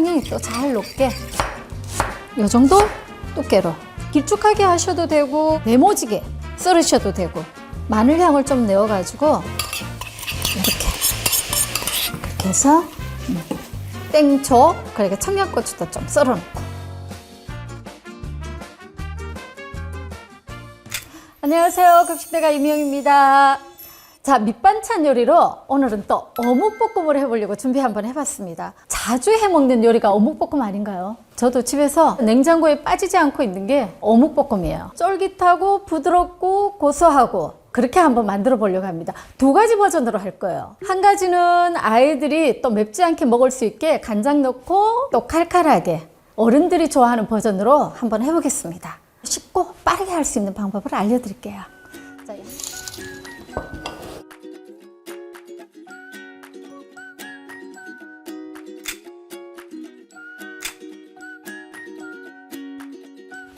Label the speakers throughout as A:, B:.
A: 설탕이 또 잘 녹게 이 정도 두께로 길쭉하게 하셔도 되고 네모지게 썰으셔도 되고 마늘 향을 좀 내어가지고 이렇게 해서 땡초 그러니까 청양고추도 좀 썰어놓고. 안녕하세요, 급식대가 이미영입니다. 자, 밑반찬 요리로 오늘은 또 어묵볶음을 해보려고 준비 한번 해봤습니다. 자주 해먹는 요리가 어묵볶음 아닌가요? 저도 집에서 냉장고에 빠지지 않고 있는 게 어묵볶음이에요. 쫄깃하고 부드럽고 고소하고 그렇게 한번 만들어 보려고 합니다. 두 가지 버전으로 할 거예요. 한 가지는 아이들이 또 맵지 않게 먹을 수 있게 간장 넣고 또 칼칼하게 어른들이 좋아하는 버전으로 한번 해보겠습니다. 쉽고 빠르게 할 수 있는 방법을 알려드릴게요. 자,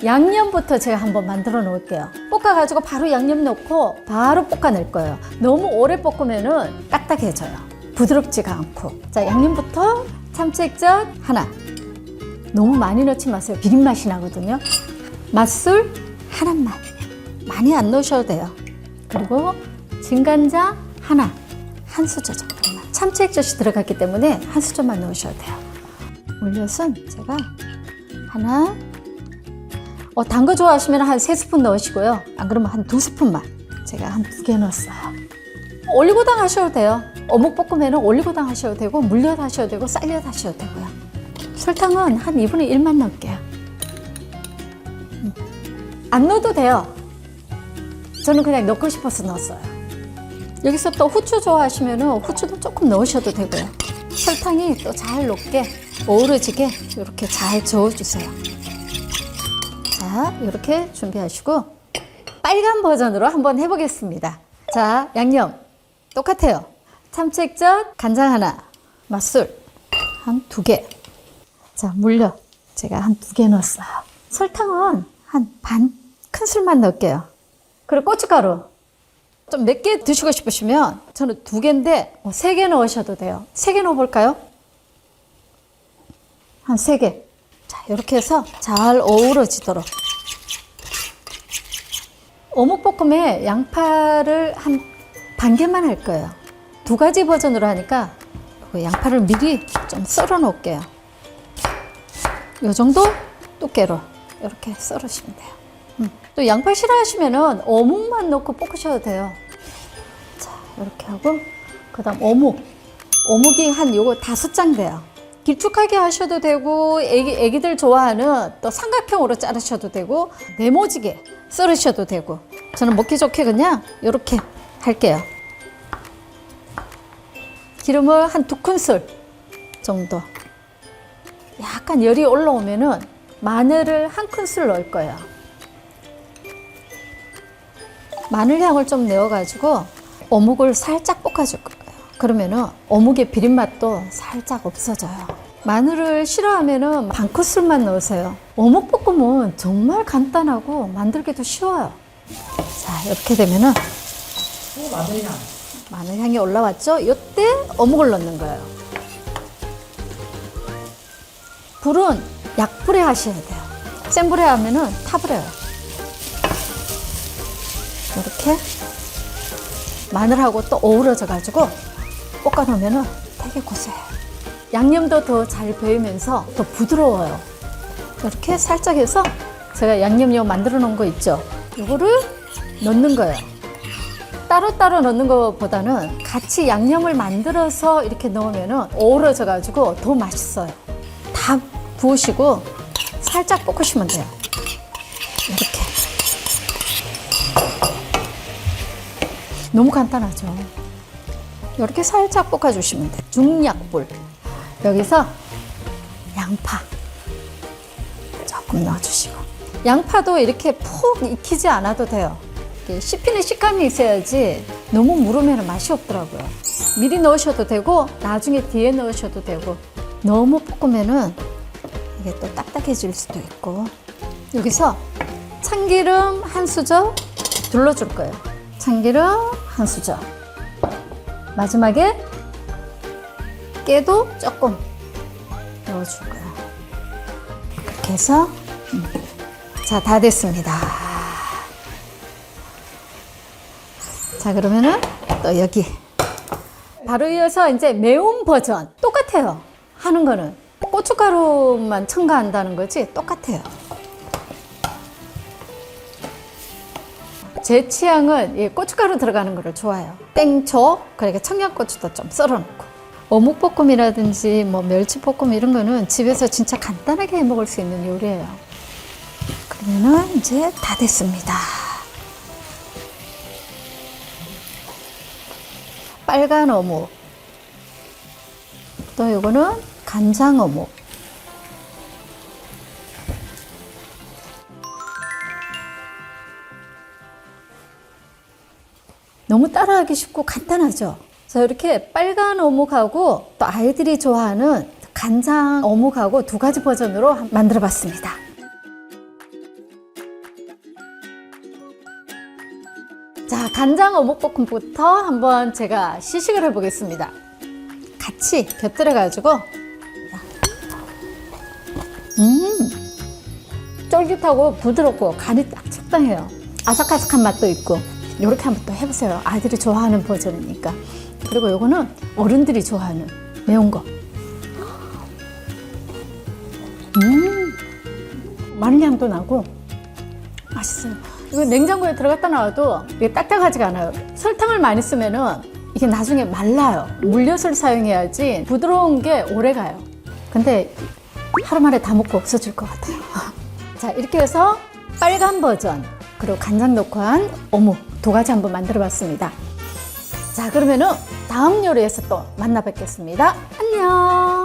A: 양념부터 제가 한번 만들어 놓을게요. 볶아가지고 바로 양념 넣고 바로 볶아낼 거예요. 너무 오래 볶으면은 딱딱해져요. 부드럽지가 않고. 자, 양념부터 참치액젓 하나. 너무 많이 넣지 마세요. 비린 맛이 나거든요. 맛술 하나만. 많이 안 넣으셔도 돼요. 그리고 진간장 하나. 한 수저 정도만. 참치액젓이 들어갔기 때문에 한 수저만 넣으셔도 돼요. 물엿은 제가 하나. 단 거 좋아하시면 한 3스푼 넣으시고요. 안 그러면 한 2스푼만. 제가 한 2개 넣었어요. 올리고당 하셔도 돼요. 어묵볶음에는 올리고당 하셔도 되고 물엿 하셔도 되고 쌀엿 하셔도 되고요. 설탕은 한 2분의 1만 넣을게요. 안 넣어도 돼요. 저는 그냥 넣고 싶어서 넣었어요. 여기서 또 후추 좋아하시면 후추도 조금 넣으셔도 되고요. 설탕이 또 잘 녹게 어우러지게 이렇게 잘 저어주세요. 자, 이렇게 준비하시고 빨간 버전으로 한번 해보겠습니다. 자, 양념 똑같아요. 참치액젓, 간장 하나, 맛술 한 2개. 자, 물엿 제가 한 2개 넣었어요. 설탕은 한 반 큰술만 넣을게요. 그리고 고춧가루 좀 맵게 드시고 싶으시면 저는 2개인데 3개 넣으셔도 돼요. 3개 넣어볼까요? 한 3개. 자, 이렇게 해서 잘 어우러지도록. 어묵볶음에 양파를 한 반 개만 할 거예요. 2가지 버전으로 하니까 양파를 미리 좀 썰어 놓을게요. 이 정도 두께로 이렇게 썰으시면 돼요. 또 양파 싫어하시면은 어묵만 넣고 볶으셔도 돼요. 자, 이렇게 하고 그다음 어묵이 한 요거 5장 돼요. 길쭉하게 하셔도 되고 애기들 좋아하는 또 삼각형으로 자르셔도 되고 네모지게 썰으셔도 되고 저는 먹기 좋게 그냥 이렇게 할게요. 기름을 한 2큰술 정도. 약간 열이 올라오면은 마늘을 1큰술 넣을 거예요. 마늘 향을 좀 내어가지고 어묵을 살짝 볶아줄 거예요. 그러면은 어묵의 비린맛도 살짝 없어져요. 마늘을 싫어하면은 반 큰술만 넣으세요. 어묵볶음은 정말 간단하고 만들기도 쉬워요. 자, 이렇게 되면은 마늘 향이 올라왔죠? 이때 어묵을 넣는 거예요. 불은 약불에 하셔야 돼요. 센 불에 하면은 타버려요. 이렇게 마늘하고 또 어우러져 가지고 볶아 놓으면 되게 고소해요. 양념도 더 잘 배이면서 더 부드러워요. 이렇게 살짝 해서 제가 양념용 만들어 놓은 거 있죠? 이거를 넣는 거예요. 따로따로 넣는 것보다는 같이 양념을 만들어서 이렇게 넣으면 어우러져 가지고 더 맛있어요. 다 부으시고 살짝 볶으시면 돼요. 이렇게. 너무 간단하죠? 이렇게 살짝 볶아주시면 돼요. 중약불. 여기서 양파 조금 넣어주시고 양파도 이렇게 푹 익히지 않아도 돼요. 씹히는 식감이 있어야지 너무 무르면 맛이 없더라고요. 미리 넣으셔도 되고 나중에 뒤에 넣으셔도 되고 너무 볶으면은 이게 또 딱딱해질 수도 있고 여기서 참기름 한 수저 둘러줄 거예요. 참기름 한 수저. 마지막에 깨도 조금 넣어줄 거야. 그렇게 해서 자, 다 됐습니다. 자, 그러면은 또 여기 바로 이어서 이제 매운 버전 똑같아요. 하는 거는 고춧가루만 첨가한다는 거지 똑같아요. 제 취향은 이 고춧가루 들어가는 거를 좋아해요. 땡초, 그러니까 청양고추도 좀 썰어놓고. 어묵볶음이라든지 뭐 멸치볶음 이런 거는 집에서 진짜 간단하게 해 먹을 수 있는 요리예요. 그러면은 이제 다 됐습니다. 빨간 어묵, 또 이거는 간장 어묵. 너무 따라하기 쉽고 간단하죠. 자, 이렇게 빨간 어묵하고 또 아이들이 좋아하는 간장 어묵하고 두 가지 버전으로 만들어 봤습니다. 자, 간장 어묵볶음부터 한번 제가 시식을 해 보겠습니다. 같이 곁들여 가지고 쫄깃하고 부드럽고 간이 딱 적당해요. 아삭아삭한 맛도 있고. 이렇게 한번 또 해보세요. 아들이 좋아하는 버전이니까. 그리고 이거는 어른들이 좋아하는 매운 거. 마늘 향도 나고 맛있어요. 이거 냉장고에 들어갔다 놔도 이게 딱딱하지가 않아요. 설탕을 많이 쓰면은 이게 나중에 말라요. 물엿을 사용해야지 부드러운 게 오래 가요. 근데 하루 만에 다 먹고 없어질 것 같아요. 자, 이렇게 해서 빨간 버전 그리고 간장 넣고 한 어묵 두 가지 한번 만들어 봤습니다. 자, 그러면은 다음 요리에서 또 만나 뵙겠습니다. 안녕.